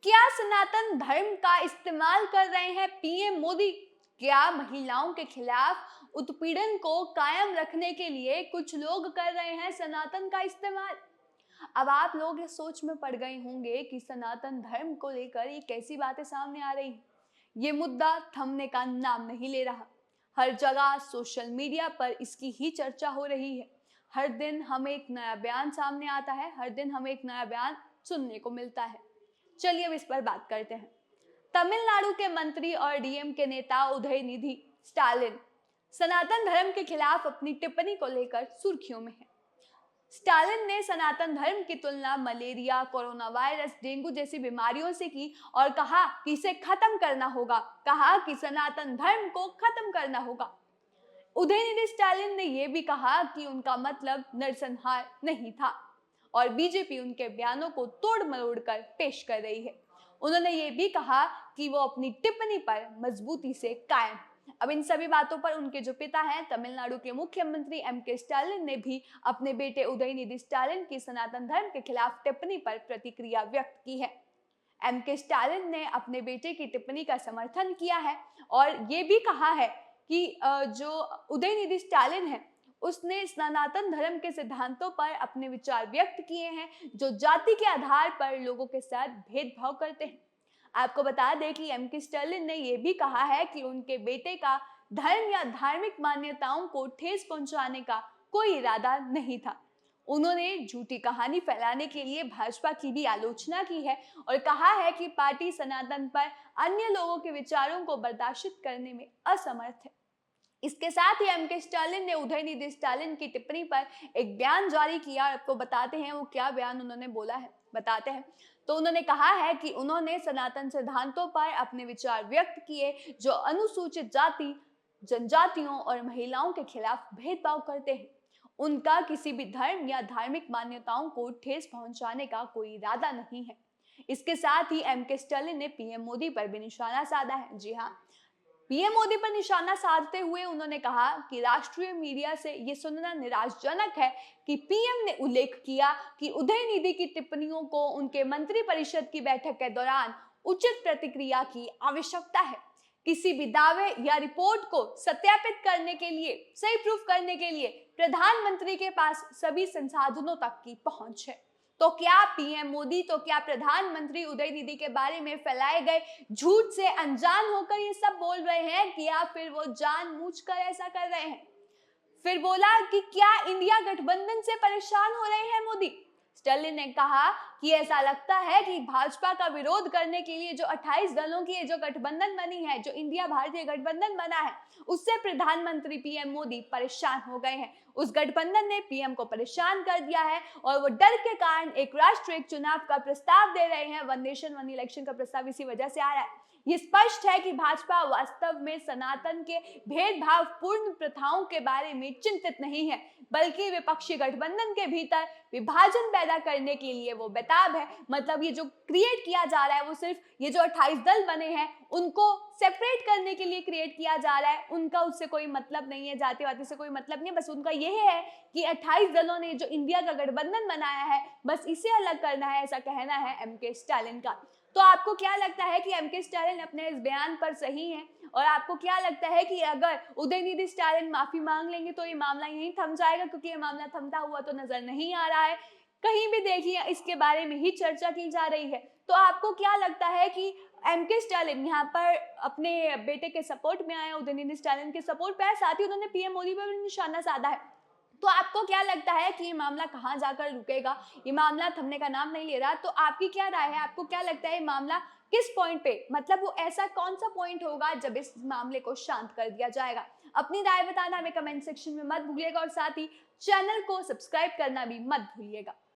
क्या सनातन धर्म का इस्तेमाल कर रहे हैं पीएम मोदी? क्या महिलाओं के खिलाफ उत्पीड़न को कायम रखने के लिए कुछ लोग कर रहे हैं सनातन का इस्तेमाल? अब आप लोग इस सोच में पड़ गए होंगे कि सनातन धर्म को लेकर ये कैसी बातें सामने आ रही हैं। ये मुद्दा थमने का नाम नहीं ले रहा। हर जगह सोशल मीडिया पर इसकी ही चर्चा हो रही है। हर दिन हमें एक नया बयान सामने आता है, हर दिन हमें एक नया बयान सुनने को मिलता है। चलिए अब इस पर बात करते हैं। तमिलनाडु के मंत्री और डीएम के नेता उदयनिधि स्टालिन सनातन धर्म के खिलाफ अपनी टिप्पणी को लेकर सुर्खियों में है। स्टालिन ने सनातन धर्म की तुलना मलेरिया, कोरोना वायरस, डेंगू जैसी बीमारियों से की और कहा कि इसे खत्म करना होगा। कहा कि सनातन धर्म को खत्म करना होगा। उदयनिधि स्टालिन ने यह भी कहा कि उनका मतलब नरसंहार नहीं था और बीजेपी उनके बयानों को तोड़ मरोड़ कर पेश कर रही है। उन्होंने ये भी कहा कि वो अपनी टिप्पणी पर मजबूती से कायम। अब इन सभी बातों पर उनके जो पिता हैं तमिलनाडु के मुख्यमंत्री एमके स्टालिन ने भी अपने बेटे उदयनिधि स्टालिन की सनातन धर्म के खिलाफ टिप्पणी पर प्रतिक्रिया व्यक्त की है। एमके स्टालिन ने अपने बेटे की टिप्पणी का समर्थन किया है और ये भी कहा है कि जो उदयनिधि स्टालिन है उसने सनातन धर्म के सिद्धांतों पर अपने विचार व्यक्त किए हैं जो जाति के आधार पर लोगों के साथ भेदभाव करते हैं। आपको बता दें कि एमके स्टालिन ने यह भी कहा है कि उनके बेटे का धर्म या धार्मिक मान्यताओं को ठेस पहुंचाने का कोई इरादा नहीं था। उन्होंने झूठी कहानी फैलाने के लिए भाजपा की भी आलोचना की है और कहा है कि पार्टी सनातन पर अन्य लोगों के विचारों को बर्दाश्त करने में असमर्थ है। इसके साथ ही एमके स्टालिन ने उदयनिधि स्टालिन की टिप्पणी पर एक बयान जारी किया। आपको बताते हैं वो क्या बयान उन्होंने बोला है, बताते हैं। तो उन्होंने कहा है कि उन्होंने सनातन सिद्धांतों पर अपने विचार व्यक्त किए जो अनुसूचित जाति, जनजातियों और महिलाओं के खिलाफ भेदभाव करते हैं। उनका किसी भी धर्म या धार्मिक मान्यताओं को ठेस पहुंचाने का कोई इरादा नहीं है। इसके साथ ही एमके स्टालिन ने पीएम मोदी पर भी निशाना साधा है। जी हाँ, पीएम मोदी पर निशाना साधते हुए उन्होंने कहा कि राष्ट्रीय मीडिया से ये सुनना निराशाजनक है कि पीएम ने उल्लेख किया कि उदयनिधि की टिप्पणियों को उनके मंत्रिपरिषद की बैठक के दौरान उचित प्रतिक्रिया की आवश्यकता है। किसी भी दावे या रिपोर्ट को सत्यापित करने के लिए, सही प्रूफ करने के लिए प्रधानमंत्री के पास सभी संसाधनों तक की पहुंच है। तो क्या पीएम मोदी, तो क्या प्रधानमंत्री उदयनिधि के बारे में फैलाए गए झूठ से अनजान होकर ये सब बोल रहे हैं कि या फिर वो जानबूझकर ऐसा कर रहे हैं? फिर बोला कि क्या इंडिया गठबंधन से परेशान हो रहे हैं मोदी? स्टालिन ने कहा कि ऐसा लगता है कि भाजपा का विरोध करने के लिए जो 28 दलों की जो गठबंधन बनी है, जो इंडिया भारतीय गठबंधन बना है, उससे प्रधानमंत्री पीएम मोदी परेशान हो गए हैं। उस गठबंधन ने पीएम को परेशान कर दिया है और वो डर के कारण एक राष्ट्र एक चुनाव का प्रस्ताव दे रहे हैं। वन नेशन वन इलेक्शन का प्रस्ताव इसी वजह से आ रहा है। ये स्पष्ट है कि भाजपा वास्तव में सनातन के भेदभावपूर्ण प्रथाओं के बारे में चिंतित नहीं है, बल्कि विपक्षी गठबंधन के भीतर विभाजन पैदा करने के लिए वो बेताब है। मतलब ये जो क्रिएट किया जा रहा है वो सिर्फ ये जो 28 दल बने हैं उनको सेपरेट करने के लिए क्रिएट किया जा रहा है। उनका उससे कोई मतलब नहीं है, जातिवादी से कोई मतलब नहीं है। बस उनका यह है कि 28 दलों ने जो इंडिया का गठबंधन बनाया है बस इसे अलग करना है, ऐसा कहना है एमके स्टालिन का। तो आपको क्या लगता है कि एमके स्टालिन अपने इस बयान पर सही हैं? और आपको क्या लगता है कि अगर उदयनिधि स्टालिन माफी मांग लेंगे तो ये मामला यहीं थम जाएगा? क्योंकि ये मामला थमता हुआ तो नजर नहीं आ रहा है। कहीं भी देखिए इसके बारे में ही चर्चा की जा रही है। तो आपको क्या लगता है कि एमके स्टालिन यहाँ पर अपने बेटे के सपोर्ट में आए, उदयनिधि स्टालिन के सपोर्ट पे आए, साथ ही उन्होंने पीएम मोदी पर भी निशाना साधा है। तो आपको क्या लगता है कि ये मामला कहाँ जाकर रुकेगा? ये मामला थमने का नाम नहीं ले रहा। तो आपकी क्या राय है? आपको क्या लगता है ये मामला किस पॉइंट पे, मतलब वो ऐसा कौन सा पॉइंट होगा जब इस मामले को शांत कर दिया जाएगा? अपनी राय बताना हमें कमेंट सेक्शन में मत भूलिएगा और साथ ही चैनल को सब्सक्राइब करना भी मत भूलिएगा।